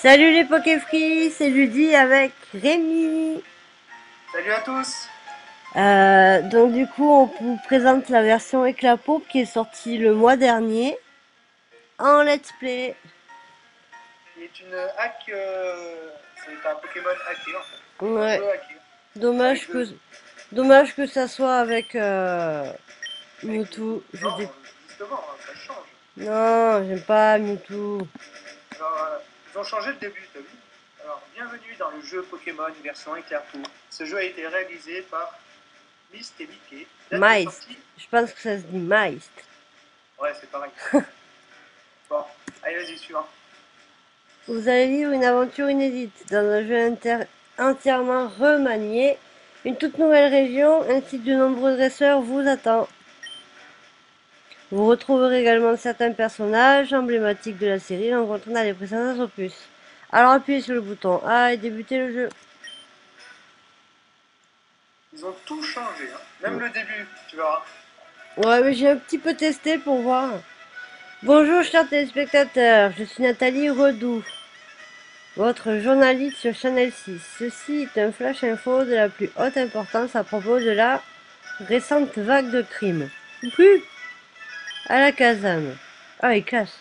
Salut les Pokéfree, c'est Ludy avec Rémi. Salut à tous! Donc du coup, on vous présente la version Éclat Pop qui est sortie le mois dernier en let's play. Qui est une hack, c'est un Pokémon hacké en fait. Un Ouais, jeu hacké. dommage Avec que de. dommage que ça soit avec Avec Mewtwo. Mewtwo. Non, justement, ça change. Non, j'aime pas Mewtwo. Alors, ils ont changé le début, t'as vu? Alors, bienvenue dans le jeu Pokémon version Éclair Tour. Ce jeu a été réalisé par Myst et Mickey. Date de Maïst. sortie. Je pense que ça se dit Maïst. Ouais, c'est pareil. Bon, allez, vas-y, suivant. Vous allez vivre une aventure inédite dans un jeu entièrement remanié. Une toute nouvelle région ainsi que de nombreux dresseurs vous attend. Vous retrouverez également certains personnages emblématiques de la série rencontrés dans les précédents opus. Alors appuyez sur le bouton A et débutez le jeu. Ils ont tout changé, hein. Même le début, tu verras. Ouais, mais j'ai un petit peu testé pour voir. Bonjour chers téléspectateurs, je suis Nathalie Redoux, votre journaliste sur Channel 6. Ceci est un flash info de la plus haute importance à propos de la récente vague de crimes. Plus à la caserne. Ah, il casse.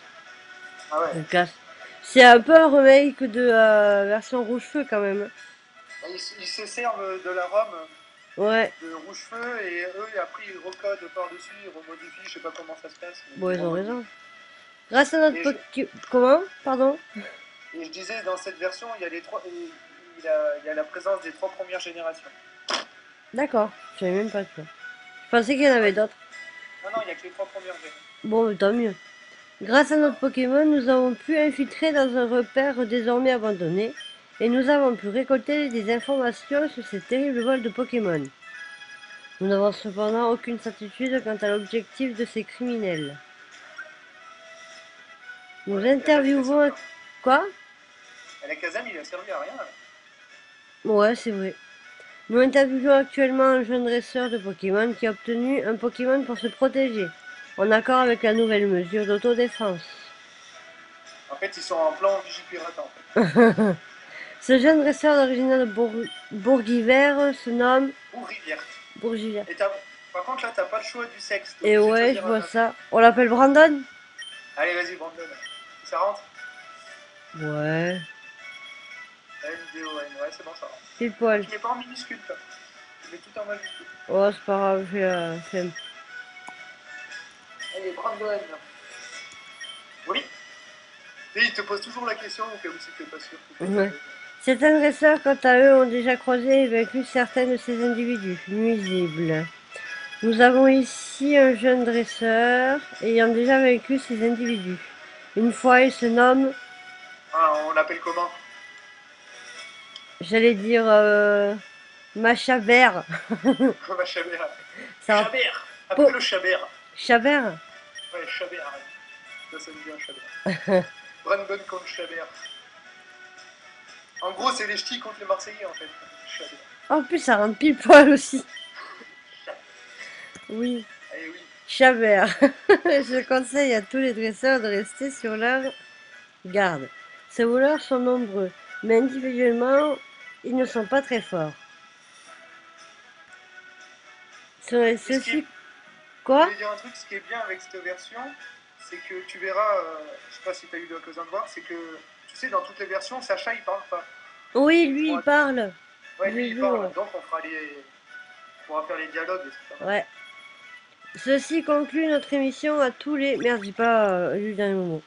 Ah ouais. Il casse. C'est un peu un remake de version rouge-feu quand même. Ils se servent de la ROM Ouais, de rouge-feu et eux, après, ils recodent par-dessus, ils remodifient, je sais pas comment ça se passe, mais bon, ils ils ont remodifient. raison. Grâce à notre Et je, Poké... Comment? Pardon? et je disais, dans cette version, il y a, il y a la présence des trois premières générations. D'accord, je savais même pas ça. Je pensais qu'il y en avait Ouais. d'autres. Non, non, il y a que les trois premières générations. Bon, tant mieux. Grâce à notre Pokémon, nous avons pu infiltrer dans un repère désormais abandonné et nous avons pu récolter des informations sur ces terribles vols de Pokémon. Nous n'avons cependant aucune certitude quant à l'objectif de ces criminels. Nous Ouais, Kazam, il a servi interviewons... à rien. Quoi? Et la Kazam, il a servi à rien. Ouais, c'est vrai. Nous interviewons actuellement un jeune dresseur de Pokémon qui a obtenu un Pokémon pour se protéger, en accord avec la nouvelle mesure d'autodéfense. En fait, ils sont en plan Vigipirate, en fait. Ce jeune dresseur d'origine de Bourg-Hiver se nomme Ou Rivière. Bourgiver. Et par contre, là, t'as pas le choix du sexe. T'es Et obligé de ouais, je choisir un vois âge. ça. On l'appelle Brandon? Allez, vas-y, Brandon. Ça rentre? Ouais, N-D-O-N. Ouais, c'est bon, ça rentre. pile Ah, poil. tu mets pas en minuscule, toi. Tu mets tout en majuscule. Oh, c'est pas grave, j'ai la flemme. Allez, Brandon. Oui. Et il te pose toujours la question au cas où si t'es pas sûr que t'es Ouais. mauvais. Certains dresseurs, quant à eux, ont déjà croisé et vaincu certains de ces individus nuisibles. Nous avons ici un jeune dresseur ayant déjà vaincu ces individus. Une fois, il se nomme, Ah, on l'appelle comment? j'allais dire, Machabert. Bah, Chabert. Ça va Chabert. pas. Appelle-le Chabert. Chabert? Ouais, Chabert. Ça sonne bien, Chabert. Brandon contre Chabert. En gros, c'est les ch'tis contre les Marseillais, en fait. Chabert. En plus, ça rentre pile poil aussi. Chabert. Oui, Eh oui. Chabert. Je conseille à tous les dresseurs de rester sur leur garde. Ces voleurs sont nombreux, mais individuellement, ils ne sont pas très forts. Mais ce qui est, Ceux-ci, je quoi? voulais dire un truc, ce qui est bien avec cette version, c'est que tu verras, je sais pas si tu as eu l'occasion de voir, c'est que, tu sais, dans toutes les versions, Sacha, il parle pas. Oui, Ils lui, il font, parle. ouais, J'ai lui, il vu, parle. ouais. Donc, on pourra faire les dialogues, et c'est pas mal. Ouais. Ceci conclut notre émission à tous les... Merde, j'ai pas lu le dernier moment.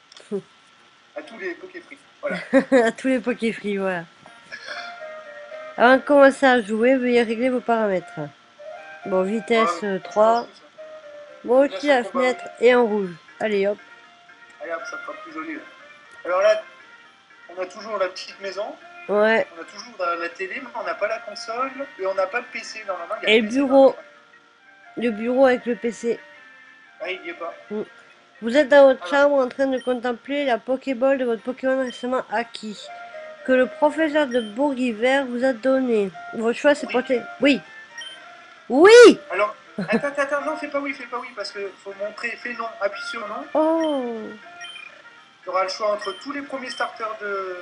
À tous les Pokéfree. Voilà. À tous les Pokéfree, voilà. Avant de commencer à jouer, veuillez régler vos paramètres. Bon, vitesse Tu t'en 3. fous, ça. Bon, aussi Animation de la combat, oui. fenêtre est en rouge. Allez, hop. Allez hop, ça fera plus joli, là. Alors là, on a toujours la petite maison, Ouais. on a toujours la télé, mais on n'a pas la console, et on n'a pas le PC. Normalement, il y a le Et le PC dans la bureau. chambre. Le bureau avec le PC. Ah, il n'y est pas. Mm. Vous êtes dans votre Alors, chambre en train de contempler la Pokéball de votre Pokémon récemment acquis. Que le professeur de Bourg-Hiver vous a donné. Votre choix, c'est oui. porté. Oui. Oui. Alors, attends, non, fais pas oui, parce qu'il faut montrer, fais non, appuie sur non. Oh. Tu auras le choix entre tous les premiers starters de.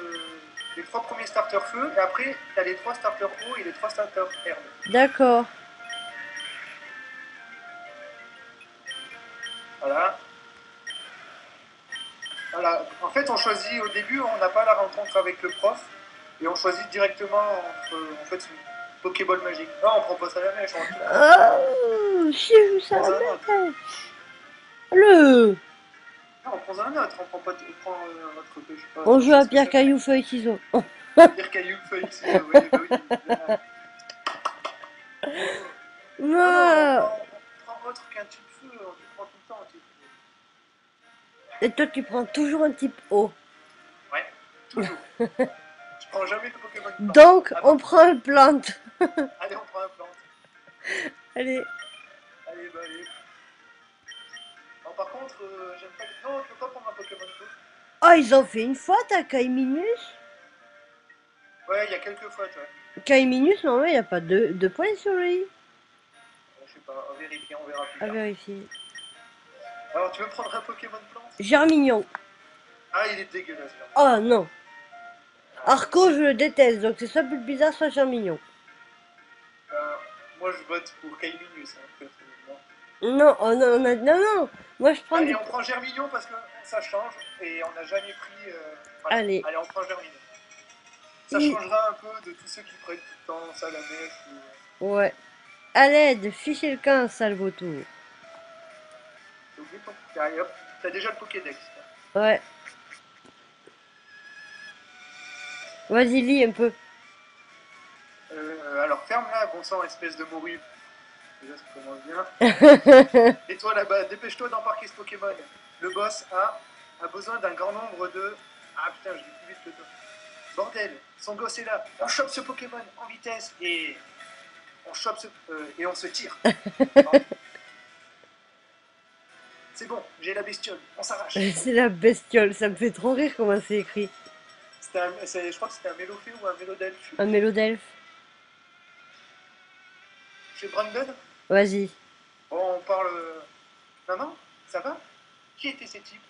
les 3 premiers starters feu, et après, t'as les 3 starters eau et les 3 starters herbe. D'accord. Voilà. Voilà. En fait, on choisit au début, on n'a pas la rencontre avec le prof, et on choisit directement entre, en fait, une Pokéball magique. Non, on prend pas ça à la mèche, Oh, j'ai vu ça on la prend un autre. mèche. Le. Non, on prend un autre, on prend pas, on prend un autre, je sais pas, On attends, joue je sais à ce que pierre, ça s'appelle. caillou, feuille, ciseaux. Pierre caillou, feuille, ciseaux, oui, bah oui. Non, non, Moi. on prend autre qu'un type feu, on prend tout le temps un type feu. Et toi, tu prends toujours un type O. Ouais, toujours. Je prends jamais de Pokémon plante. Donc, Ah bon? on prend une plante. Allez, on prend un plante. Allez. Allez, bah allez. Non, par contre, j'aime pas. Non, tu peux pas prendre un Pokémon feu. Oh, ils ont fait une fois, ta Kaiminus. Ouais, il y a quelques fois, tu vois. Kaiminus, non, il n'y a pas de points sur lui. Je sais pas, on vérifie, on verra plus À tard. vérifier. Alors, tu veux prendre un Pokémon plante? Germignon. Ah, il est dégueulasse, Germain. Oh non. Ah, Arco, si, je le déteste, donc c'est soit plus bizarre, soit Germignon. moi, je vote pour Kaiminus, hein, personnellement. Non, oh non, non, non. Moi, je prends Allez, du. on prend Germignon parce que ça change et on n'a jamais pris. Voilà. Allez. Allez, on prend Germignon. Ça I- changera un peu de tous ceux qui prennent tout le temps ça à la mèche. Ouais. À l'aide, fichez le camp, sale vautour. T'as oublié ton. Allez, hop, t'as déjà le Pokédex. Ouais. Vas-y, lis un peu. Alors, ferme-la, bon sang, espèce de morue. Déjà, ça commence bien. Et toi là-bas, dépêche-toi d'embarquer ce Pokémon. Le boss a besoin d'un grand nombre de. Ah putain, je dis plus vite que toi. Bordel, son gosse est là. On chope ce Pokémon en vitesse et on chope et on se tire. C'est bon, j'ai la bestiole, on s'arrache. C'est la bestiole, ça me fait trop rire comment c'est écrit. Je crois que c'était un Mélofée ou un Mélodelfe. Un mélodelfe. Chez Brandon. Vas-y. Bon, on parle. Maman, ça va? Qui étaient ces types?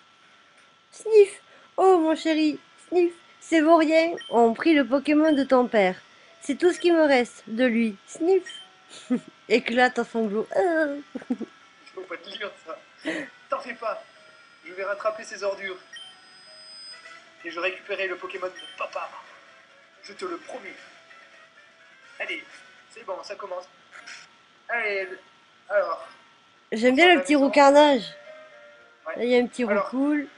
Sniff. Oh, mon chéri. Sniff. Ces vauriens ont pris le Pokémon de ton père. C'est tout ce qui me reste de lui. Sniff. Éclate en sanglots. Il faut pas te lire ça. T'en fais pas, je vais rattraper ces ordures. Et je récupérerai le Pokémon de papa. Je te le promets. Allez, c'est bon, ça commence. Allez, alors, J'aime on sort bien de le la petit roux maison. carnage. Ouais. Là, il y a un petit roux Alors, cool.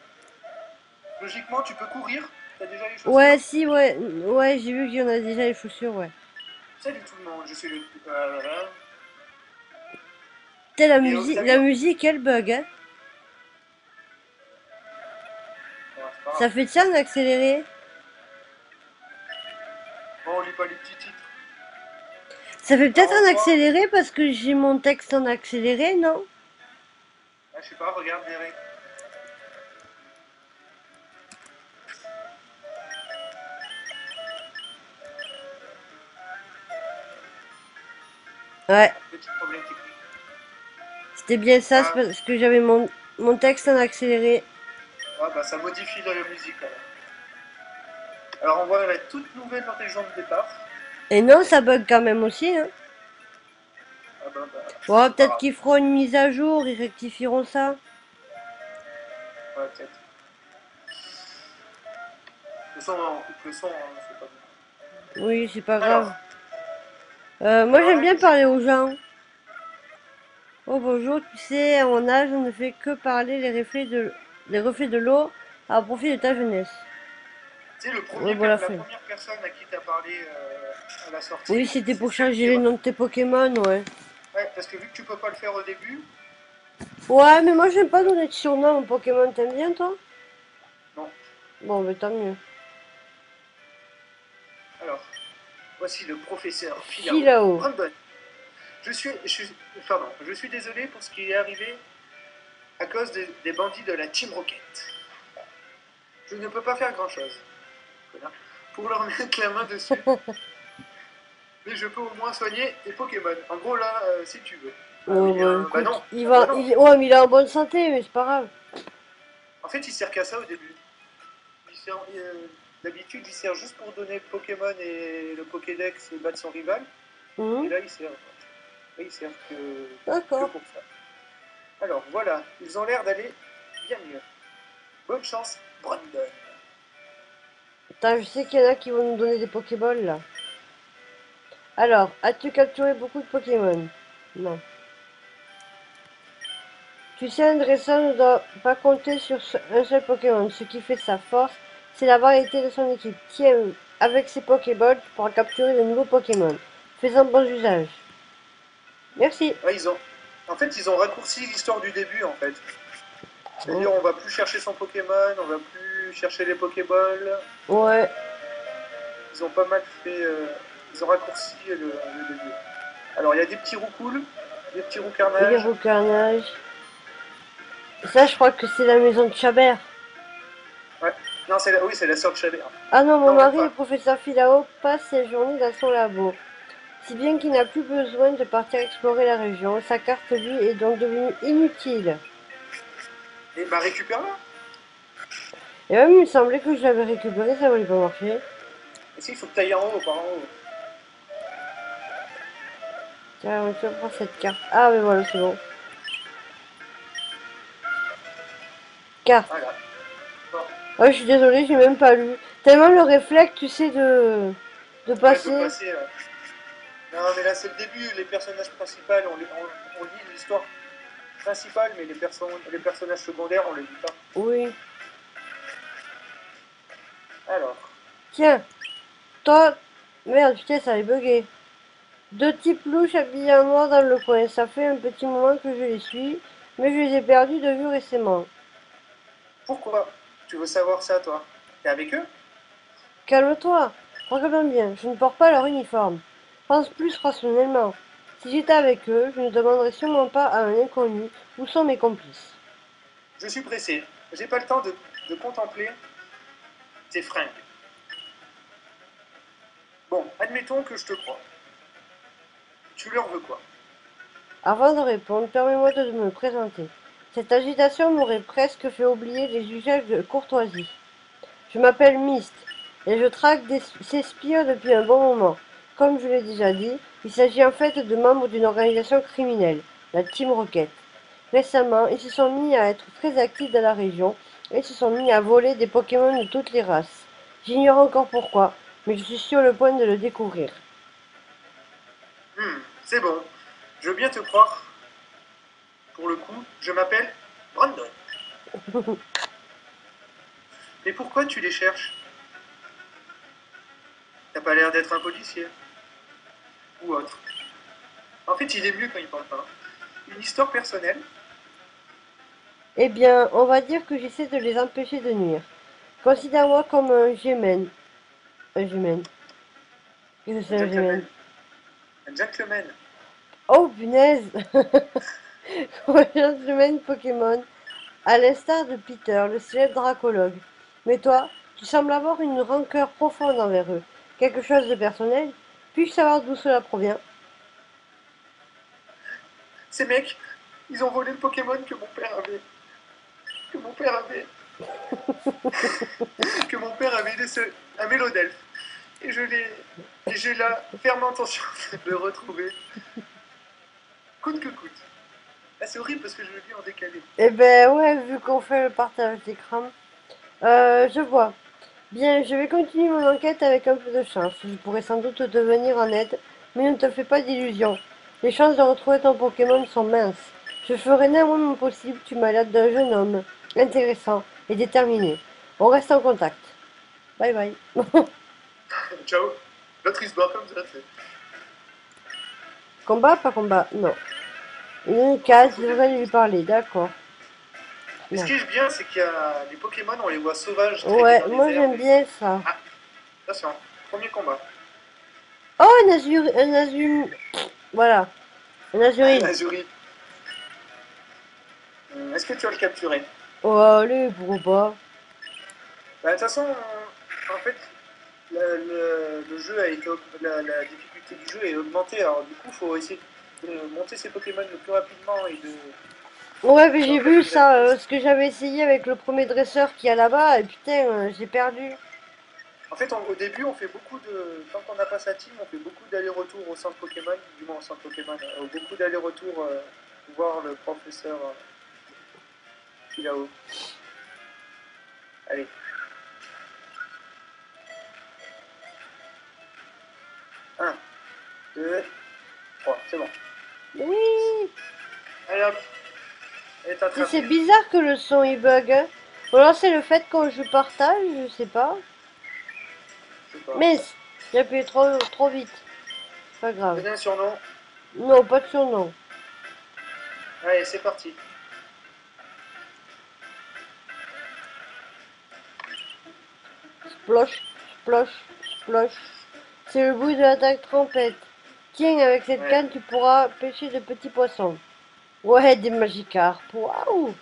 logiquement, tu peux courir. T'as déjà les Ouais, chaussures. si, ouais. Ouais, j'ai vu qu'il y en a déjà les chaussures, ouais. Salut tout le monde, je suis le. T'as Et t'as vu? la musique, elle bug, hein. Bon, c'est pas grave. Ça fait ça en accéléré. Bon, on lit pas les petits titres. Ça fait peut-être Alors, on en voit. accéléré parce que j'ai mon texte en accéléré, non? Ah, je sais pas, regarde les règles. Ouais, Petit problème technique. c'était bien ça, c'est Ah, parce que j'avais mon texte en accéléré. ah, bah ça modifie la musique alors. Alors on voit la toute nouvelle intelligence de départ. Et non, ça bug quand même aussi, hein. Ah bah, Bon, c'est pas peut-être grave. qu'ils feront une mise à jour, ils rectifieront ça. Ouais, peut-être. Le son, on coupe le son, hein, c'est pas bon. Oui, c'est pas Alors, grave. Moi, alors j'aime là, bien parler aux logiquement, gens. Oh, bonjour, tu sais, à mon âge, on ne fait que parler les reflets de l'eau à profit de ta jeunesse. tu sais, Ouais, bon, la la fin. première personne à qui t'as parlé à la Oui, sortie, c'était c'est pour celle changer qui. les noms de tes Pokémon, ouais. Ouais, parce que vu que tu peux pas le faire au début, Ouais, mais moi, j'aime pas donner de surnom à mon Pokémon. T'aimes bien, toi? non. Bon, mais tant mieux. Alors, voici le professeur Philao. Philao. Brandon, pardon, je suis désolé pour ce qui est arrivé à cause des bandits de la Team Rocket. Je ne peux pas faire grand-chose pour leur mettre la main dessus, mais je peux au moins soigner tes Pokémon. En gros, là, si tu veux. Ah Oh, oui, bah, bah écoute, non. Ah bah non. Ouais, mais il est en bonne santé, mais c'est pas grave. En fait, il sert qu'à ça au début. Il sert, D'habitude, il sert juste pour donner le Pokémon et le Pokédex et battre son rival. Et Mhm. là, il sert que D'accord. pour ça. Alors voilà, ils ont l'air d'aller bien mieux. Bonne chance, Brandon. Attends, je sais qu'il y en a qui vont nous donner des Pokéballs là. Alors, as-tu capturé beaucoup de Pokémon? Non. Tu sais, un dresseur ne doit pas compter sur un seul Pokémon. Ce qui fait sa force, c'est la variété de son équipe. Tiens, avec ces Pokéballs, tu pourras capturer de nouveaux Pokémon. Fais-en bon usage. Merci. Ouais, en fait, ils ont raccourci l'histoire du début, en fait. Oh, C'est-à-dire, on va plus chercher son Pokémon, on va plus chercher les Pokéballs. ouais, Ils ont pas mal fait. Ils ont raccourci le début. Alors, il y a des petits roues cool, des petits roues les carnage. carnage. Ça, je crois que c'est la maison de Chabert. Ouais. Non, oui, c'est la sœur de Chabert. Ah non, mon Non, même mari, le pas. professeur Filao, passe ses journées dans son labo. Si bien qu'il n'a plus besoin de partir explorer la région. Sa carte, lui, est donc devenue inutile. Et bah, récupère-la. Et même, il me semblait que je l'avais récupéré, ça voulait pas marcher. Et si, il faut que tu ailles en haut, par en haut. Tiens, tu vas prendre cette carte. Ah, mais voilà, c'est bon. Carte. Voilà. Bon. Oh, je suis désolée, j'ai même pas lu. Tellement le réflexe, tu sais, de Ouais, de passer. passer. Non, mais là, c'est le début. Les personnages principaux, on lit l'histoire principale, mais les personnages secondaires, on les lit pas. Oui. Alors, Tiens, toi. Merde, putain, ça avait bugué. Deux types louches habillés en noir dans le coin. Ça fait un petit moment que je les suis, mais je les ai perdus de vue récemment. pourquoi tu veux savoir ça, toi? T'es avec eux? Calme-toi. Regarde bien, je ne porte pas leur uniforme. Pense plus rationnellement. Si j'étais avec eux, je ne demanderais sûrement pas à un inconnu où sont mes complices. Je suis pressé. J'ai pas le temps de contempler tes fringues. Bon, admettons que je te crois. Tu leur veux quoi? Avant de répondre, permets-moi de me présenter. Cette agitation m'aurait presque fait oublier les usages de courtoisie. Je m'appelle Mist, et je traque ces spires depuis un bon moment. Comme je l'ai déjà dit, il s'agit en fait de membres d'une organisation criminelle, la Team Rocket. Récemment, ils se sont mis à être très actifs dans la région et se sont mis à voler des Pokémon de toutes les races. J'ignore encore pourquoi, mais je suis sur le point de le découvrir. C'est bon. Je veux bien te croire. Pour le coup, je m'appelle Brandon. Mais pourquoi tu les cherches? T'as pas l'air d'être un policier. Ou autre. En fait, il est mieux quand il parle pas. Une histoire personnelle. Eh bien, on va dire que j'essaie de les empêcher de nuire. Considère-moi comme un Gémen. Un Gémen. Qu'est-ce que Un c'est un Gémen? gentleman. Un gentleman. Oh, punaise! Comme un gentleman Pokémon, à l'instar de Peter, le célèbre dracologue. Mais toi, tu sembles avoir une rancœur profonde envers eux. Quelque chose de personnel? Puis-je savoir d'où cela provient? Ces mecs, ils ont volé le Pokémon que mon père avait. Que mon père avait. Que mon père avait laissé à Mélodelphe. Et je l'ai. Et j'ai la ferme intention de le retrouver. Coûte que coûte. Ah, c'est horrible parce que je le lis en décalé. Eh ben ouais, vu qu'on fait le partage d'écran. Je vois. Bien, je vais continuer mon enquête avec un peu de chance. Je pourrais sans doute te venir en aide, mais ne te fais pas d'illusions. Les chances de retrouver ton Pokémon sont minces. Je ferai néanmoins mon possible, tu m'as l'air d'un jeune homme, intéressant et déterminé. On reste en contact. Bye bye. Ciao. L'autre il se barre comme ça, c'est. Combat, pas combat? Non. Une On s'en case, je fout des devrais lui petits. parler, d'accord. Mais ce Merde. qui est bien, c'est qu'il y a les Pokémon, on les voit sauvages traîner Ouais, dans les moi herbes. j'aime bien ça. Ah, attention, premier combat. Oh, un azur, voilà, un Ah, azurine. Azuri. Est-ce que tu vas le capturer? Oh, allez, pourquoi pas? Bah, de toute façon, en fait, le jeu a été, la difficulté du jeu est augmentée. Alors du coup, il faut essayer de monter ses Pokémon le plus rapidement et de. Ouais, mais Et j'ai en fait, vu ça, la- ce que j'avais essayé avec le premier dresseur qui est là-bas, et putain, j'ai perdu. En fait, au début, on fait beaucoup de. Tant qu'on n'a pas sa team, on fait beaucoup d'allers-retours au centre Pokémon, du moins au centre Pokémon, beaucoup d'allers-retours voir le professeur qui est là-haut. Allez. 1, 2, 3, c'est bon. Oui. Allez hop, elle est attrapée. C'est bizarre que le son il bug. Hein. Ou alors c'est le fait quand je partage, je sais pas. Je sais pas. Mais j'ai appuyé trop vite. C'est pas grave. Donnez un surnom. Non, pas de surnom. Allez, c'est parti. Splosh, splosh, splosh. C'est le bruit de l'attaque trompette. Tiens, avec cette canne, tu pourras pêcher de petits poissons. Ouais, des Magikarp. Waouh!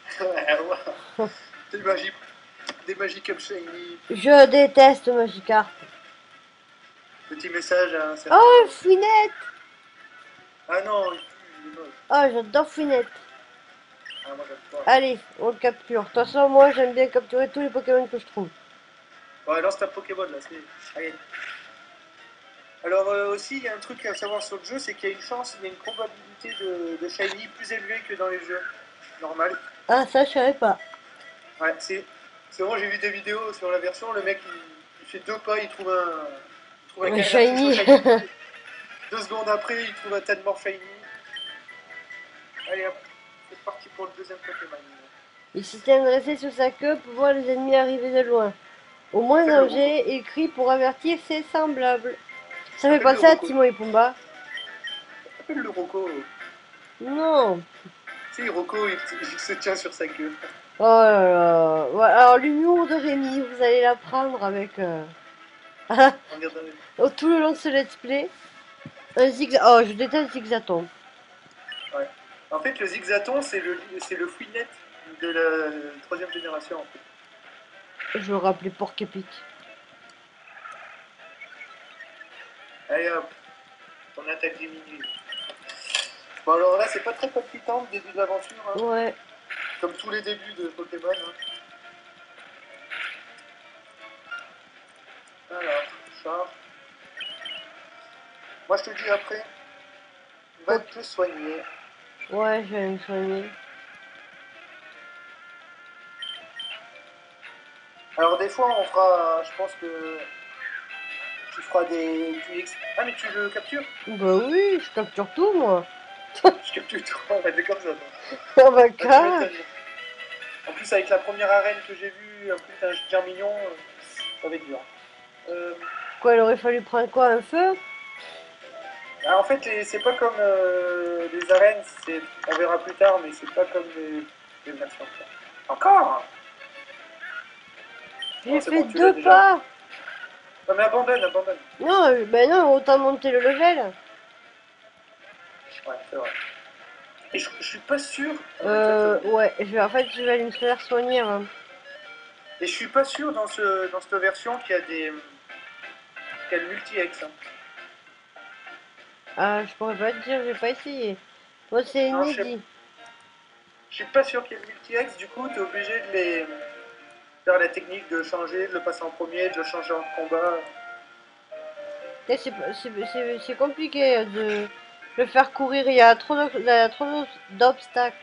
Des Magikarp shiny. Je déteste Magikarp. Petit message à un certain. Oh, Fouinette! Ah non, il est moche. Oh, j'adore Fouinette. Ah, moi j'aime pas. Allez, on le capture. De toute façon, moi, j'aime bien capturer tous les Pokémon que je trouve. Bon, lance ta Pokéball là, c'est. Allez. Alors aussi, il y a un truc à savoir sur le jeu, c'est qu'il y a une chance, il y a une probabilité de shiny plus élevée que dans les jeux normal. Ah, ça, je savais pas. Ouais, c'est vraiment, j'ai vu des vidéos sur la version, le mec il fait 2 pas, il trouve un shiny. shiny. 2 secondes après, il trouve un tas de morts shiny. Allez hop, c'est parti pour le deuxième Pokémon. Il s'était dressé sur sa queue pour voir les ennemis arriver de loin. Au moins danger, il crie pour avertir ses semblables. Ça fait penser à Timon et Pumba. Appelle le Rocco. Non. Tu sais, Rocco, il se tient sur sa queue. Oh là là. Ouais, alors l'humour de Rémi, vous allez l'apprendre avec... tout le long de ce let's play. Un zigzag... Oh, je déteste Zigzaton. Ouais. En fait, le Zigzaton, c'est le Fouinette de la 3ème génération. En fait. Je le rappelais Porc-Épic. Allez hop, on attaque diminue. Bon alors là, c'est pas très palpitant le début de l'aventure. Hein. Ouais. Comme tous les débuts de Pokémon. Hein. Alors, charge. Moi je te dis après, va te soigner. Ouais, je vais me soigner. Alors des fois on fera, je pense que tu feras des... Ah mais tu le captures? Bah oui, je capture tout moi. Je capture tout, on va être comme ça. Ah bah car. En plus avec la première arène que j'ai vue, en plus un Germignon, ça va être dur. Quoi, il aurait fallu prendre quoi, un feu? Ah, en fait, c'est pas comme les arènes, on verra plus tard, mais c'est pas comme les versions. Encore? J'ai fait 2 pas. Non mais abandonne. Non, ben non, autant monter le level. Ouais, c'est vrai. Et je suis pas sûr. Ouais, en fait, je vais aller me faire soigner avant. Et je suis pas sûr dans cette version qu'il y a le multi-ex. Hein. Ah, je pourrais pas te dire, j'ai pas essayé. Moi, c'est inédit. Je suis pas sûr qu'il y ait le multi-ex, du coup, t'es obligé de faire la technique de changer, de le passer en premier, de le changer en combat. C'est compliqué de le faire courir, il y a trop d'obstacles.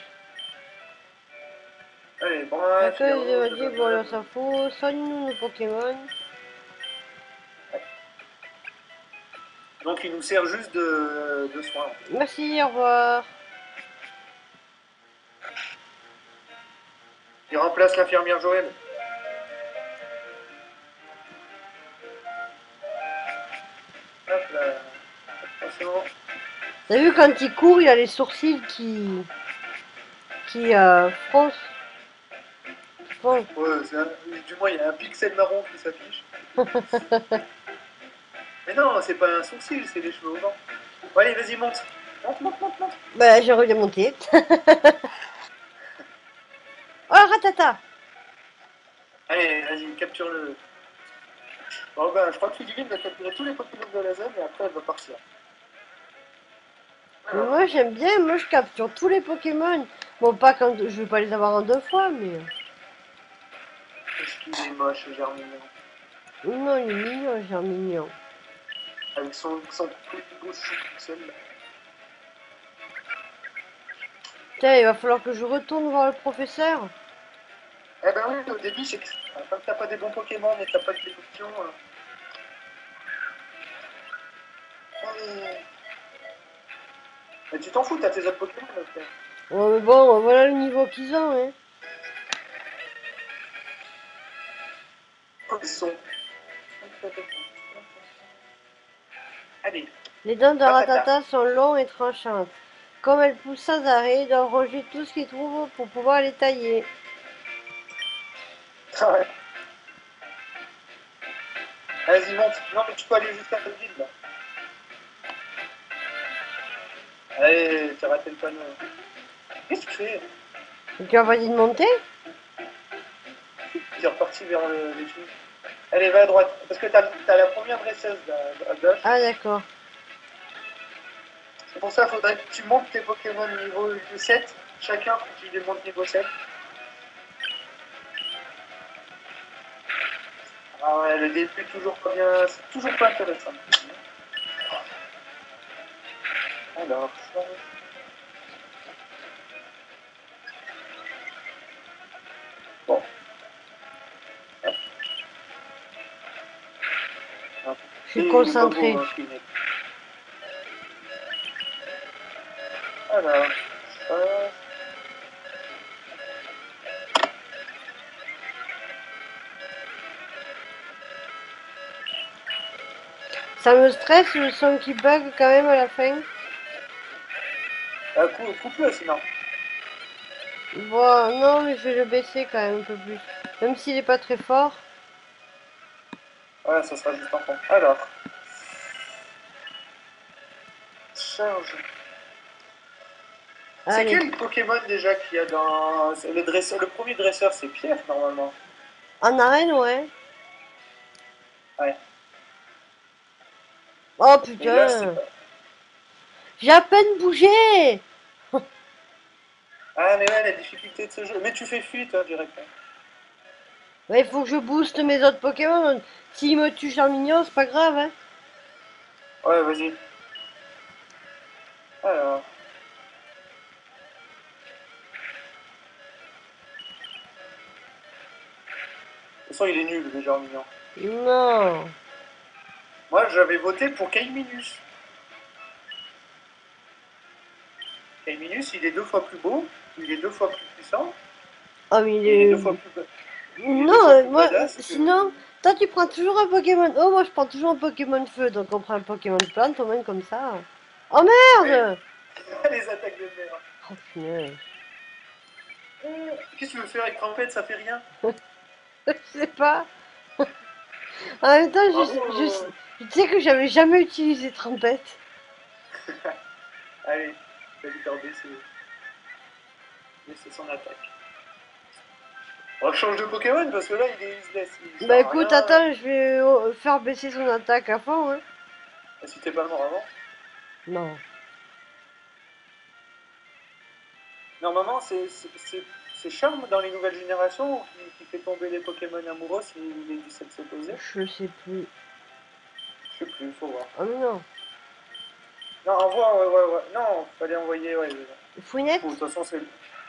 Allez, bon, bon, alors ça fout. Soigne-nous nos Pokémon. Donc il nous sert juste de soin. Merci, au revoir. Il remplace l'infirmière Joël. Hop là. Attention. T'as vu quand il court, il a les sourcils qui froncent. Ouais, du moins il y a un pixel marron qui s'affiche. Mais non, c'est pas un sourcil, c'est les cheveux au vent. Bon, allez, vas-y, monte. Monte. Bah, j'ai envie de monter. Oh, ratata. Allez, vas-y, capture-le. Bon, ben, je crois que Ludivine va capturer tous les Pokémon de la zone et après elle va partir. Moi, j'aime bien, moi, je capture tous les Pokémon. Bon, pas quand je vais pas les avoir en 2 fois, mais... Est-ce qu'il est moche, Germignon? Non, il est mignon, genre mignon. Avec son petit beau chou pixel. Tiens, il va falloir que je retourne voir le professeur. Eh ben oui, au début, c'est que comme t'as pas des bons Pokémon et t'as pas de d'évolution. Allez. Mais tu t'en fous, t'as tes autres Pokémon là, frère. Ouais, mais bon, voilà le niveau qu'ils ont, hein. Ils sont. Allez, Les dents de patata. Ratata sont longs et tranchantes. Comme elles poussent sans arrêt, ils doivent ronger tout ce qu'ils trouvent pour pouvoir les tailler. Ah ouais. Vas-y, monte. Non, mais tu peux aller jusqu'à cette ville là. Allez, t'as raté le panneau. Qu'est-ce que tu fais? Et tu as pas dit de monter? Tu es reparti vers les filles. Allez, va à droite. Parce que t'as la première dresseuse à gauche. Ah, d'accord. C'est pour ça qu'il faudrait que tu montes tes Pokémon niveau 7. Chacun, faut que tu les montes niveau 7. Ah ouais, le début, toujours pas bien. C'est toujours pas intéressant. Alors, ça. Bon. Hop, hop. Je suis Et il est pas beau, concentrée. hein, Fouinet. Alors, ça. Ça me stresse le son qui bug quand même à la fin. Coupe-le sinon. Bon, non, mais je vais le baisser quand même un peu plus. Même s'il est pas très fort. Ouais, ça sera juste en fond. Alors, charge. C'est Allez. quel Pokémon déjà qu'il y a dans le dresseur? Le premier dresseur, c'est Pierre normalement. En arène, ouais. Ouais. Oh Mais là, c'est putain. pas. J'ai à peine bougé. Ah, mais ouais, la difficulté de ce jeu. Mais tu fais fuite, toi, direct. Ouais, il faut que je booste mes autres Pokémon. S'ils me tuent Charmignon, c'est pas grave, hein. Ouais, vas-y. Alors. De toute façon, il est nul, le genre mignon. Non. Moi, j'avais voté pour Kaiminus. Kaiminus, il est 2 fois plus beau, il est 2 fois plus puissant, Oh, mais il et il est est... deux fois plus, il est deux Non, fois plus moi, badass que. sinon, toi tu prends toujours un Pokémon. Oh, moi je prends toujours un Pokémon feu, donc on prend un Pokémon plante au moins comme ça. Oh Ouais, merde! les attaques de mer. Oh punaise. Qu'est-ce que tu veux faire avec Trampette? Ça fait rien. Je sais pas. En même temps, Bravo. je sais que j'avais jamais utilisé Trompette. Allez, je vais lui faire baisser son attaque. On change de Pokémon parce que là, il se laisse. Il sert Bah à écoute, rien. attends, je vais faire baisser son attaque à fond, hein. Et si t'es pas mort avant. Non. Normalement, c'est Charme dans les nouvelles générations qui fait tomber les Pokémon amoureux si les 17 s'opposaient. Je sais plus. Je sais plus, faut voir. Oh mais non. Non, envoie, ouais. Non, fallait envoyer, ouais. Oh, de Fouinette? toute façon, c'est.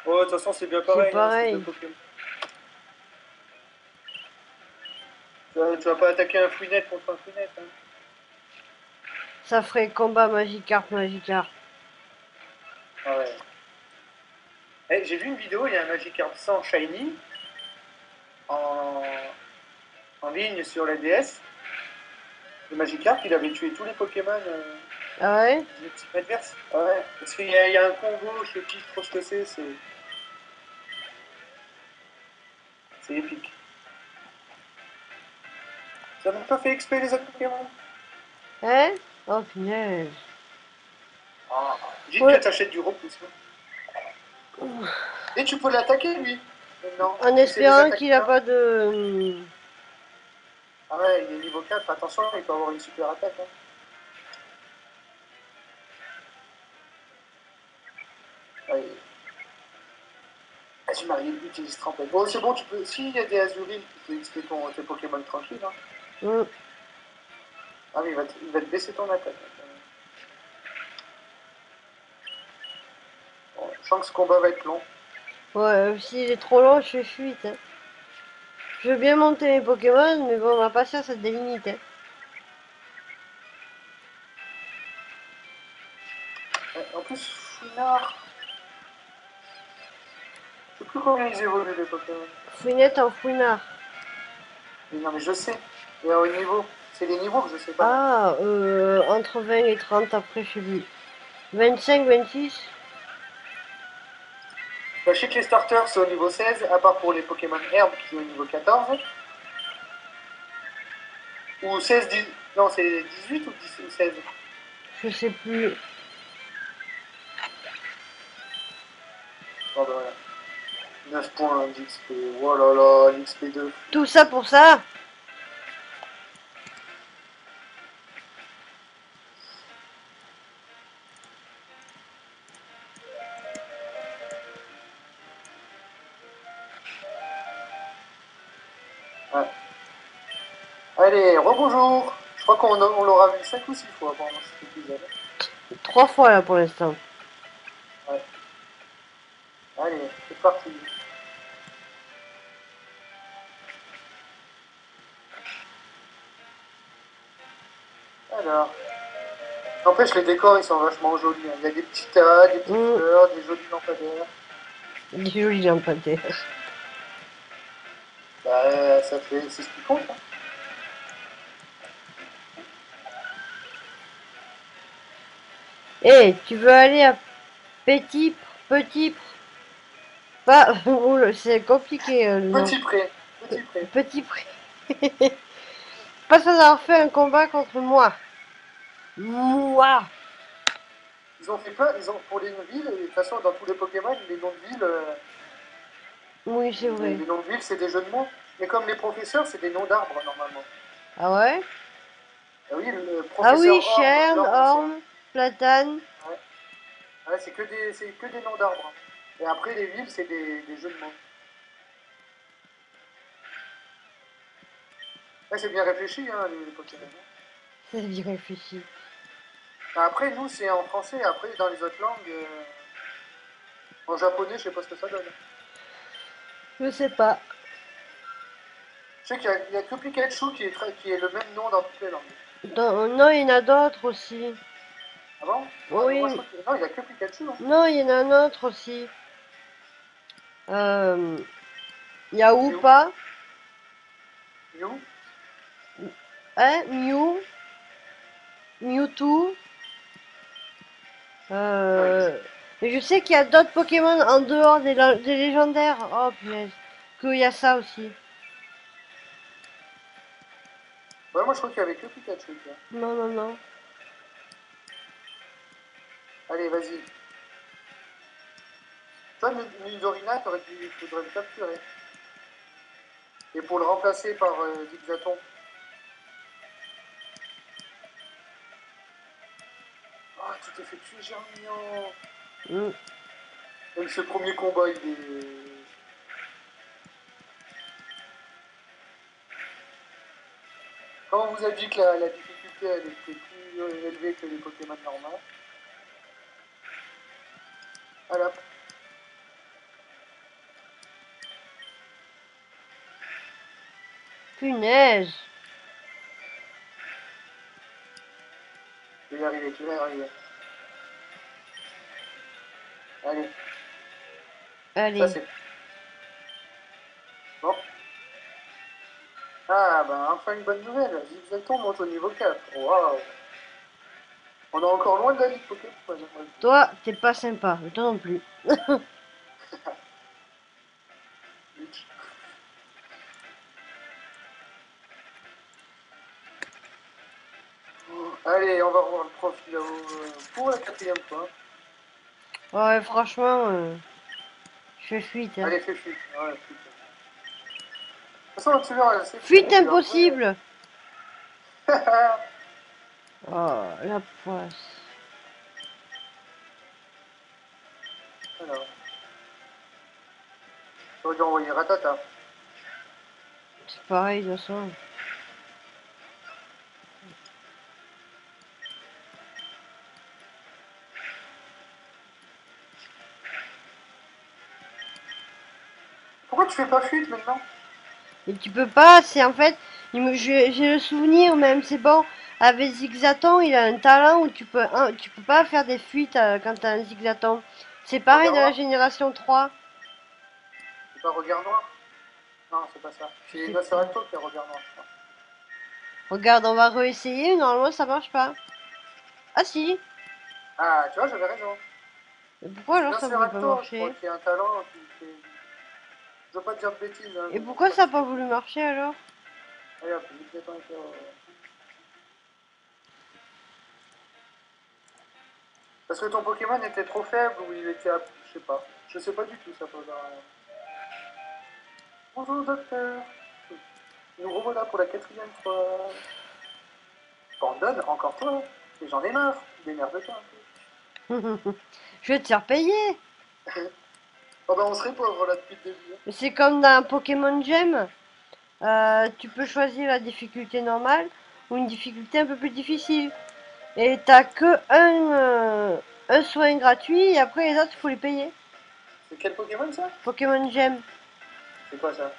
Oh, de toute façon, c'est bien C'est pareil, hein, c'est deux pareil. Pokémon. Tu vas pas attaquer un Fouinette contre un Fouinette, hein. Ça ferait combat Magikarp, Magikarp. Ah ouais. Eh, j'ai vu une vidéo, il y a un Magikarp 100 Shiny en, en ligne sur la DS. Le Magikarp, il avait tué tous les Pokémon Ah ouais? du team adverse. Ah ouais. Parce qu'il y a un combo, je sais plus trop ce que c'est épique. Ça n'a pas fait exprès les autres Pokémon. Hein? Oh punaise. Ah, dites que Ouais. t'achètes du repoussement. Et tu peux l'attaquer lui. Maintenant, En tu sais les espérant attaquer, qu'il a hein. pas de... Ah ouais, il est niveau 4, attention, il peut avoir une super attaque, hein. Ouais. Vas-y Marie, utilise Trempette. Bon, c'est bon, tu peux. S'il y a des Azuril, tu peux XP tes Pokémon tranquille, hein. Mm. Ah mais il va te baisser ton attaque. Bon, je sens que ce combat va être long. Ouais, s'il est trop long, je fais fuite. Hein. Je veux bien monter mes Pokémon, mais bon, ma patience a des limites. Hein. En plus, Fouinard, je sais plus combien ils évoluent les Pokémon. Fouinette en fouinard. Mais non mais je sais. Et au niveau, c'est les niveaux que je sais pas moi. Ah, entre 20 et 30 après, je sais plus. 25, 26. Bah, je sais que les starters c'est au niveau 16, à part pour les Pokémon Herbe qui est au niveau 14. Ou 16, 10... Non, c'est 18 ou 10 ou 16. Je sais plus. Oh bah voilà. 9 points d'XP. Oh là là, l'XP2. Tout ça pour ça. Ouais. Allez, rebonjour. Je crois qu'on l'aura vu 5 ou 6 fois pendant cet épisode. 3 fois là pour l'instant. Ouais. Allez, c'est parti. Alors. N'empêche, les décors, ils sont vachement jolis. Hein. Il y a des petits tas, des petites Mm. fleurs, des jolis lampadaires. Des jolis lampadaires. Bah, ça fait... C'est ce qui compte. Hein. Eh, tu veux aller à Petit, Petit, pas, oula, c'est compliqué le nom. Petit pré. Petit pré. Petit Pré. Pas sans avoir fait un combat contre moi. Moi. Ils ont fait plein... Ils ont... Pour les villes, et de toute façon, dans tous les Pokémon, les noms de villes... Oui, c'est vrai. les noms de villes, c'est des jeux de mots. Mais comme les professeurs, c'est des noms d'arbres, normalement. Ah ouais? Ah oui, le Ah oui, professeur chêne, Orme, c'est... orme, platane. Ouais. Ouais, c'est que des noms d'arbres. Et après, les villes, c'est des jeux de mots. Ouais, c'est bien réfléchi, hein, les Pokémon. C'est bien réfléchi. Après, nous, c'est en français. Après, dans les autres langues, en japonais, je sais pas ce que ça donne. Je sais pas. Je sais qu'il y a que Pikachu qui est le même nom dans toutes les langues. Non, il y en a d'autres aussi. Ah bon? Moi, je Oui. crois que... Non, il y a que Pikachu. Hein. Non, il y en a un autre aussi. Il y a Mew. Oupa. Mew. Hein, Mew. Mewtwo. Ouais, je sais. Euh, mais je sais qu'il y a d'autres Pokémon en dehors des légendaires. Oh punaise. Qu'il y a ça aussi. Ouais, moi, je crois qu'il y avait que Pikachu. Tiens. Non, non, non. Allez, vas-y. Toi, Nidorina, faudrait le capturer. Et pour le remplacer par Zigzaton. Ah, tu t'es fait tuer, Germignon. Mm. Même ce premier combat, il est... Quand on vous a dit que la difficulté, elle était plus élevée que les Pokémon normaux. Voilà. Punaise. Je vais y arriver, tu vas y arriver. Allez, ça Allez. c'est... Bon. Ah, bah enfin une bonne nouvelle. Zigzaton monte au niveau 4. Waouh. On est encore loin de la Ligue Pokémon. Ouais. Toi, t'es pas sympa. Mais toi non plus. Allez, on va revoir le profil pour la quatrième fois. Ouais, franchement, je fais fuite. Hein. Allez, fais fuite. Ouais, fuite. De toute façon, celui-là, c'est Fuite fini, tu vas retrouver. impossible. Oh, la poisse. Alors, j'aurais dû envoyer Ratata. C'est pareil de toute façon. fais pas fuite maintenant? Et tu peux pas, c'est en fait, j'ai le souvenir même, c'est bon. Avec Zigzaton, il a un talent où tu peux pas faire des fuites quand t'as un Zigzaton. C'est pareil Regard dans la noir? génération 3. C'est pas regard noir? Non, c'est pas ça. Je C'est sais plus. Nosferatu qui a regard noir, je crois. Regarde, on va réessayer, normalement ça marche pas. Ah si, Ah, tu vois, j'avais raison. mais pourquoi C'est alors ça voulait pas Nosferatu, je crois, marcher? qui a un talent. Je veux pas te dire de bêtises, hein, Et mais je pourquoi crois que ça a pas c'est. voulu marcher alors? Allez hop, vite fait, parce que ton Pokémon était trop faible ou il était. Je sais pas. Je sais pas du tout ça, peut avoir. Bonjour docteur. Nous revoilà pour la quatrième fois. Pardonne, encore toi. Et j'en ai marre. Démerde-toi un Je vais te faire payer. peu. Oh bah on serait pauvres là depuis le début. C'est comme dans Pokémon Gem. Tu peux choisir la difficulté normale ou une difficulté un peu plus difficile. Et t'as que un soin gratuit et après les autres, il faut les payer. C'est quel Pokémon ça? Pokémon Gem, C'est quoi ça?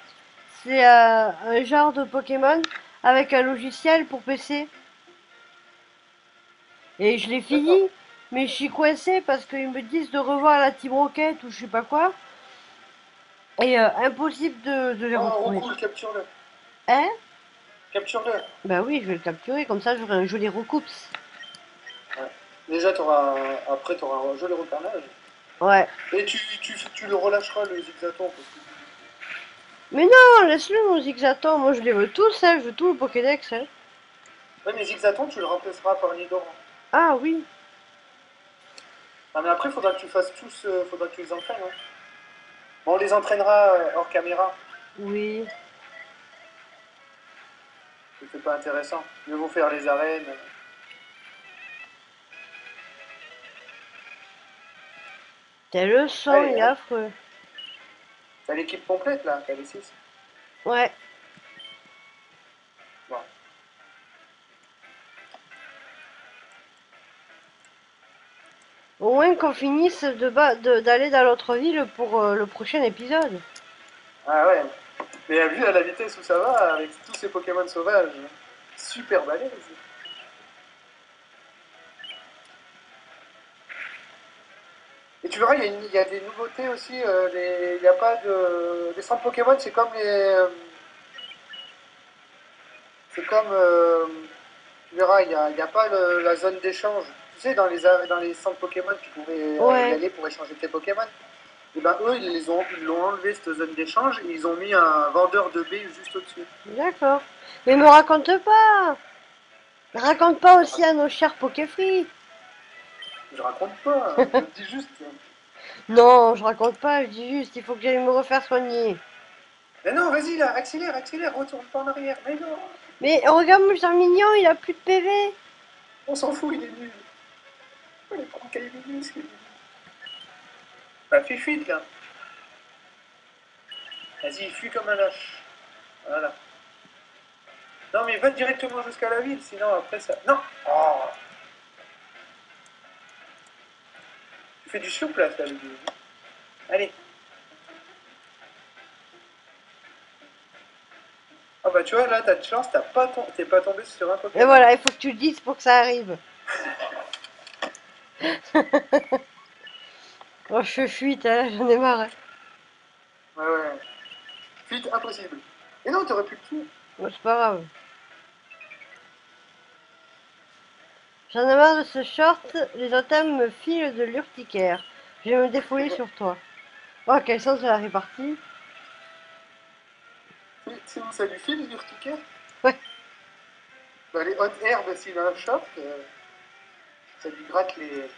c'est un genre de Pokémon avec un logiciel pour PC. Et je l'ai D'accord. fini, mais je suis coincée parce qu'ils me disent de revoir la Team Rocket ou je sais pas quoi. Et impossible de les Oh, retrouver. recoule, capture-le. Hein? Capture-le. Bah oui, je vais le capturer, comme ça j'aurai un joli recoups. Ouais. Déjà, après, tu auras un joli repernage. Ouais. Et tu le relâcheras le zigzaton. Parce que... Mais non, laisse-le mon Zigzaton, moi je les veux tous, hein, je veux tout le Pokédex. Hein. Ouais, mais zigzaton, tu le remplaceras par Nidoran. Ah oui, Ah, mais après, faudra que tu fasses tous. Faudra que tu les entraînes. Hein. Bon, on les entraînera hors caméra. oui. C'est pas intéressant. Mieux vaut faire les arènes. T'as le son, il Allez, est hop. affreux. T'as l'équipe complète là, t'as les 6. Ouais. Bon. Au moins qu'on finisse d'aller dans l'autre ville pour le prochain épisode. Ah ouais. Mais vu à la vitesse où ça va, avec tous ces Pokémon sauvages, super balèze. Et tu verras, il y a des nouveautés aussi. Il n'y a pas de. Les centres Pokémon, c'est comme les. C'est comme. Tu verras, il y a pas la zone d'échange. Tu sais, dans les centres Pokémon, tu pouvais y Ouais, aller pour échanger tes Pokémon. Et ben eux, ils l'ont enlevé cette zone d'échange et ils ont mis un vendeur de baies juste au-dessus. d'accord. Mais me raconte pas. Raconte pas aussi à nos chers Pokéfree. Je raconte pas, hein, je te dis juste. Non, je raconte pas, je dis juste, il faut que j'aille me refaire soigner. Mais non, vas-y là, accélère, accélère, retourne pas en arrière. Mais non, Mais regarde mon Charmignon, il a plus de PV. on s'en fout, il est nul. Oh, les Caillou, c'est nul. Bah fais fuite là. Vas-y, fuis comme un lâche. Voilà. Non mais va directement jusqu'à la ville, sinon après ça. Non. Oh, tu fais du surplace là, le vieux. Allez. Ah bah tu vois là, t'as de chance, t'es pas tombé sur un Et Pokémon. voilà, il faut que tu le dises pour que ça arrive. Oh, je fuite, hein, j'en ai marre. Hein. Ouais ouais. Fuite impossible. Et non, t'aurais pu le tuer. Bon, c'est pas grave. J'en ai marre de ce short, les items me filent de l'urticaire. Je vais me défouler sur toi. Oh, quel sens de la répartie. C'est où ça lui file l'urticaire? Ouais, Bah les hautes herbes, s'il a un short, ça lui gratte les.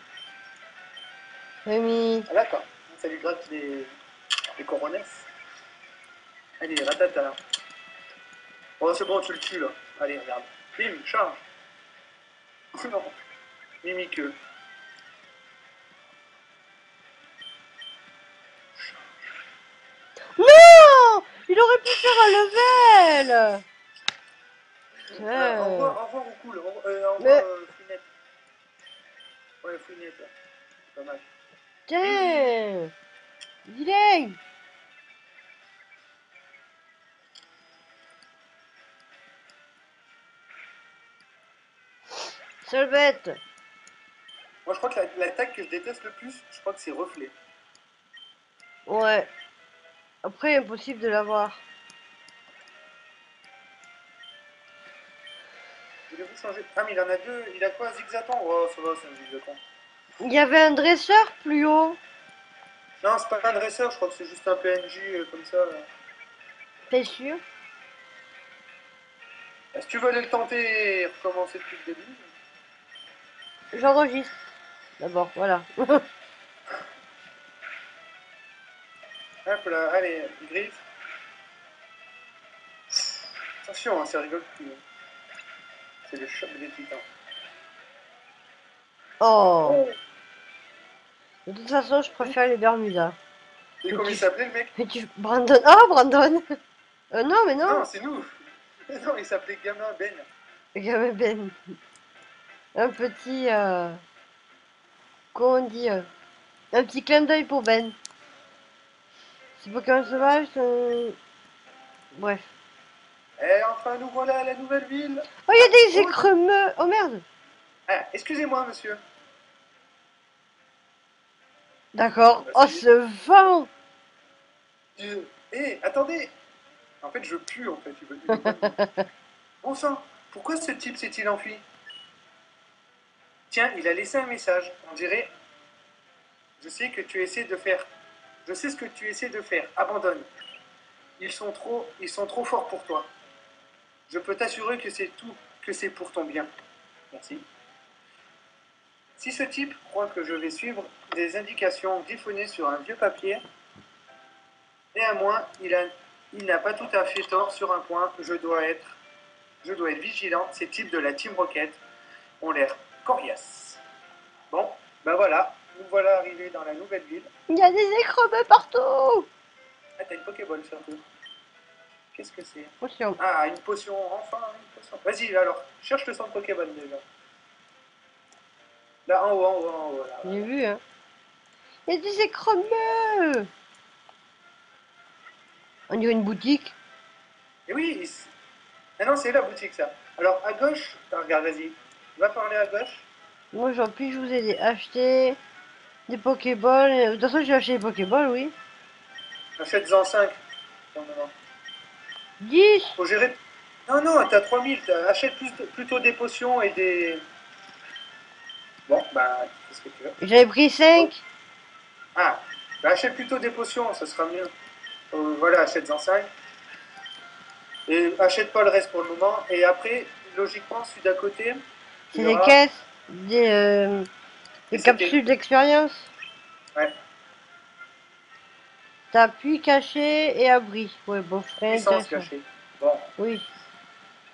Rémi. Ah d'accord. Ça lui gratte les coronesses. Allez, ratata. Oh c'est bon, tu le tues là. Allez, regarde. Bim, charge. Non. Mimiqueux. Non, il aurait pu faire un level. Putain. Au revoir, Roucoule. Au revoir, Mais, Fouinette. Ouais, Fouinette, là. Pas mal. Bim, bim. putain. Vilain. seule bête. Moi, je crois que l'attaque que je déteste le plus, je crois que c'est reflet. Ouais. Après, impossible de l'avoir. Voulez-vous changer? Ah, mais il en a deux. Il a quoi? Zigzaton? Oh, ça va, c'est un zigzaton. Il y avait un dresseur plus haut. Non, c'est pas un dresseur, je crois que c'est juste un PNJ comme ça. T'es sûr? Si tu veux aller le tenter et recommencer depuis le début. J'enregistre. D'abord, voilà. Hop là, allez, griffe. Attention, hein, ça rigole plus. C'est le choc des titans. Oh. De toute façon, je préfère les Bermudas. Et Mais comment il tu... s'appelait le mec? Mais tu... Brandon. Oh, Brandon. Non, mais non. Non, c'est nous. Non, il s'appelait Gamin Ben. Gamin Ben. Un petit... comment on dit un petit clin d'œil pour Ben. C'est Pokémon sauvage. Bref. Eh, enfin, nous voilà à la nouvelle ville. Oh, il y a des Oh, écremeux. Oh merde. ah, excusez-moi, monsieur. D'accord. Bah, Oh, ce vent. Attendez. En fait, je pue, en fait. Il veut pas me... Bon sang, pourquoi ce type s'est-il enfui? Tiens, il a laissé un message. On dirait, je sais que tu essaies de faire. Je sais ce que tu essaies de faire. Abandonne. Ils sont trop forts pour toi. Je peux t'assurer que c'est tout, que c'est pour ton bien. Merci. Si ce type croit que je vais suivre des indications griffonnées sur un vieux papier, néanmoins, il n'a pas tout à fait tort sur un point. Je dois être vigilant. Ces types de la Team Rocket ont l'air coriaces. Bon, ben voilà, nous voilà arrivés dans la nouvelle ville. Il y a des écremeux partout. Ah, t'as une Pokéball surtout. Qu'est-ce que c'est? Attention. Ah, une potion, enfin une potion. Vas-y, alors, cherche le centre Pokémon déjà. Là, en haut, en haut, en haut. Là, J'ai là. vu, hein. Il y a des écremeux. On dirait une boutique. Et oui, ah non, c'est la boutique ça. Alors, à gauche, ah, regarde, vas-y, va parler à gauche. Moi, j'en puis je vous ai acheté des Pokéballs. De toute façon, j'ai acheté des Pokéballs, oui. Achète-en 5. Non, non, non. 10. Faut gérer. Non, non, t'as 3000. Achète plutôt des potions et des. Bon, bah, qu'est-ce que tu veux? J'avais pris Oh. 5. Ah, bah, achète plutôt des potions, ça sera mieux. Voilà, achète-en 5. Et achète pas le reste pour le moment. Et après, logiquement, celui d'à côté, il C'est y des aura. caisses, Et des c'était. capsules d'expérience. Ouais, T'as appui caché et abri. Ouais, bon, très puissance intéressant. cachée. Bon, Oui.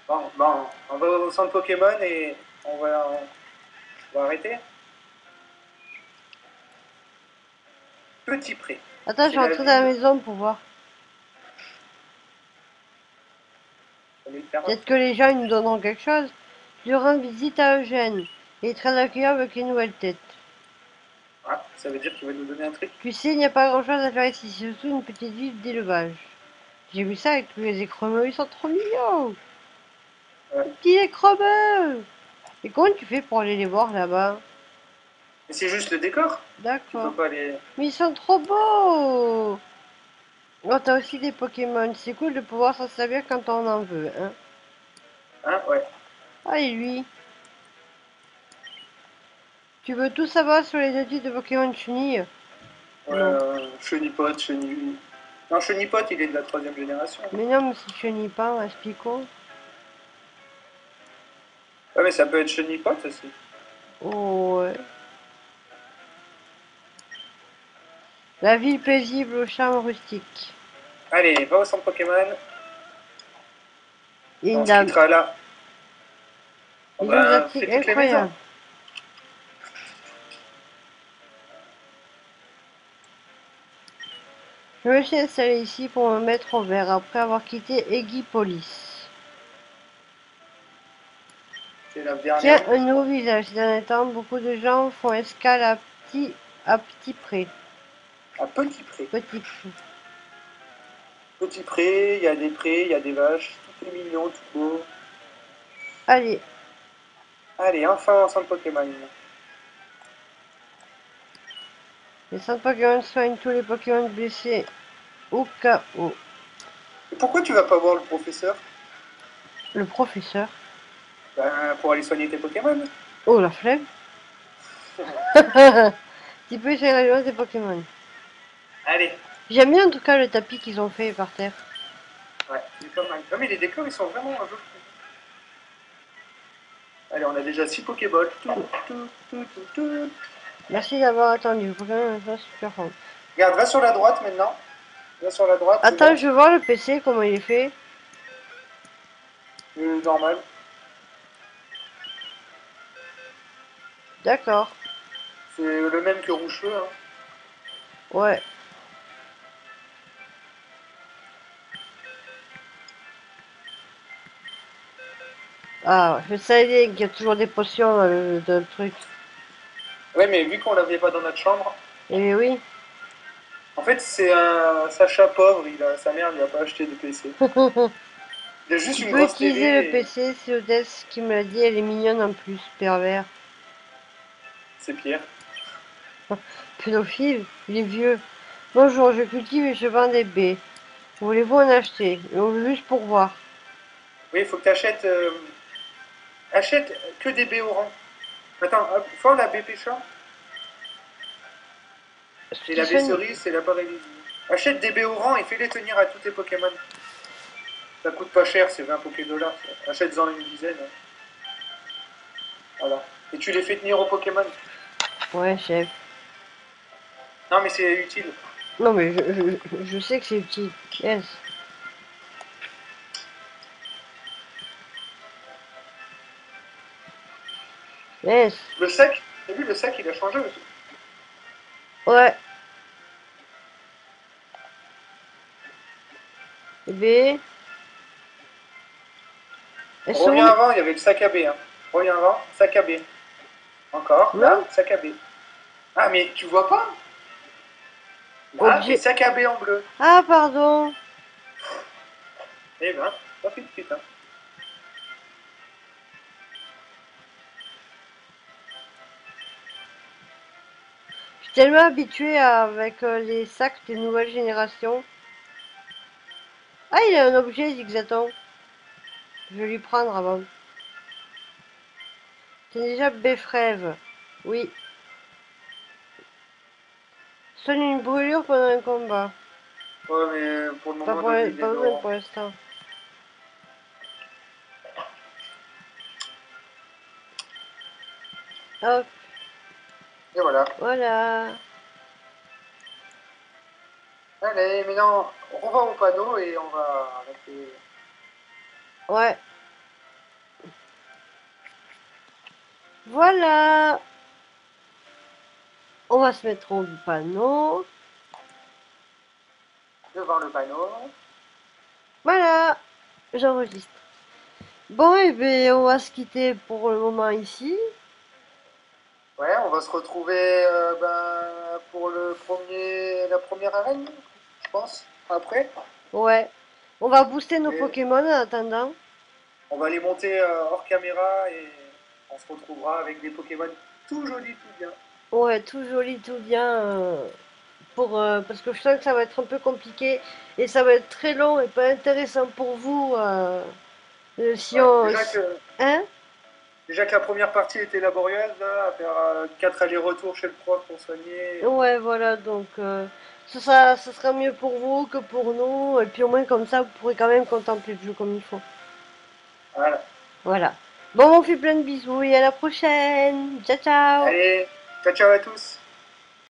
bon, bon, on va au centre Pokémon et on va arrêter. Petit Pré. Attends, je C'est vais la rentrer dans la ville. maison pour voir. On est le terrain. Peut-être que les gens ils nous donneront quelque chose. Je rends visite à Eugène. Il est très accueillant avec une nouvelle tête. Ah, ça veut dire qu'il va nous donner un truc. Tu sais, il n'y a pas grand-chose à faire ici, c'est surtout une petite ville d'élevage. J'ai vu ça avec tous les écremeux, ils sont trop mignons. Ouais. Les petits écremeux. Et comment tu fais pour aller les voir là-bas? Mais c'est juste le décor. Tu peux D'accord. pas les. Mais ils sont trop beaux. Oh, t'as aussi des Pokémon. C'est cool de pouvoir s'en servir quand on en veut, hein. Hein, ouais. Ah, et lui. Tu veux tout savoir sur les deux types de Pokémon chenilles? Ouais, Non. Chenipot, Cheni. Non, Chenipot, il est de la troisième génération. Mais non, mais c'est chenille pas, expliquons. Ouais, mais ça peut être Chenipot aussi. Oh, ouais. La ville paisible au charme rustique. Allez, va au centre Pokémon. Et On une se dame. quittera là. Bon, Une bah, fais asiatique toutes les maisons. incroyable. Je me suis installé ici pour me mettre au vert après avoir quitté Aegipolis. C'est la Tiens, dernière. un nouveau visage. Ces derniers temps, beaucoup de gens font escale à petit pré. À Petit Pré. Petit pré. Petit Pré, il y a des prés, il y a des vaches. Tout est mignon, tout beau. Allez, Allez, enfin un centre Pokémon. Les centres Pokémon soignent tous les Pokémon blessés au cas où. Et pourquoi tu vas pas voir le professeur? Le professeur. Ben, pour aller soigner tes Pokémon. Oh, la flemme. Tu peux essayer la loi des Pokémon. Allez. J'aime bien en tout cas le tapis qu'ils ont fait par terre. Ouais, c'est pas mal. Non mais les décors ils sont vraiment un peu. Allez, on a déjà 6 Pokéballs. Tout. Merci d'avoir attendu. Pokémon est super fort. Regarde, va sur la droite maintenant. Va sur la droite, Attends, devant. je veux voir le PC, comment il est fait. Normal. D'accord. C'est le même que Roucheux. Hein. Ouais. Ah, je savais qu'il y a toujours des potions dans le truc. Ouais, mais vu qu'on l'avait pas dans notre chambre, Eh oui. en fait c'est un Sacha pauvre, sa mère lui a pas acheté de PC. Il a juste Tu une peux grosse utiliser le télé et PC, c'est Odès qui me l'a dit, elle est mignonne en plus, pervers. c'est Pierre. Pédophile, il est vieux. Bonjour, je cultive et je vends des baies. Voulez-vous en acheter? Juste pour voir. Oui, il faut que tu achètes, achète que des baies au rang. Attends, hop, faut la baie pêcha Ce et qui la baie soigne. cerise c'est la paralysie. Achète des baies au rang et fais-les tenir à tous tes Pokémon. Ça coûte pas cher, c'est 20 Pokédollars. Achète-en une dizaine. Hein. Voilà. Et tu les fais tenir aux Pokémon. Ouais, chef. Non mais c'est utile. Non, mais je sais que c'est utile. Yes. Yes. Le sac, t'as vu le sac il a changé aussi. Ouais. Les baies. Elles sont Reviens où? avant, il y avait le sac à B. Hein. Reviens avant, sac à B. Encore, Non? là, sac à B. Ah mais tu vois pas? Là, et Objet. sac à B en bleu. Ah, pardon. Eh ben, pas fait de suite. Hein. Je suis tellement habituée avec les sacs des nouvelles générations. Ah, il a un objet, Zigzaton. Je vais lui prendre avant. C'est déjà Beffrève. Oui. Sonne une brûlure pendant un combat. Ouais mais pour le Pas, moment donne les pas besoin déodorants. pour l'instant. Hop, Et voilà. voilà. Allez, maintenant, on va au panneau et on va arrêter. Ouais. Voilà. On va se mettre au panneau. Devant le panneau. Voilà. J'enregistre. Bon, et bien, on va se quitter pour le moment ici. Ouais, on va se retrouver pour la première arène, je pense, après. Ouais. On va booster nos Et Pokémon en attendant. on va les monter hors caméra et on se retrouvera avec des Pokémon tout jolis, tout bien. Ouais, tout joli, tout bien. Parce que je sens que ça va être un peu compliqué et ça va être très long et pas intéressant pour vous. Si Ouais, on. Hein? déjà que la première partie était laborieuse, là, à faire 4 allers-retours chez le prof pour soigner. Ouais, voilà, donc ça sera mieux pour vous que pour nous. Et puis au moins comme ça, vous pourrez quand même contempler le jeu comme il faut. Voilà. Voilà. Bon, on fait plein de bisous et à la prochaine. Ciao, ciao. Allez, ciao ciao à tous.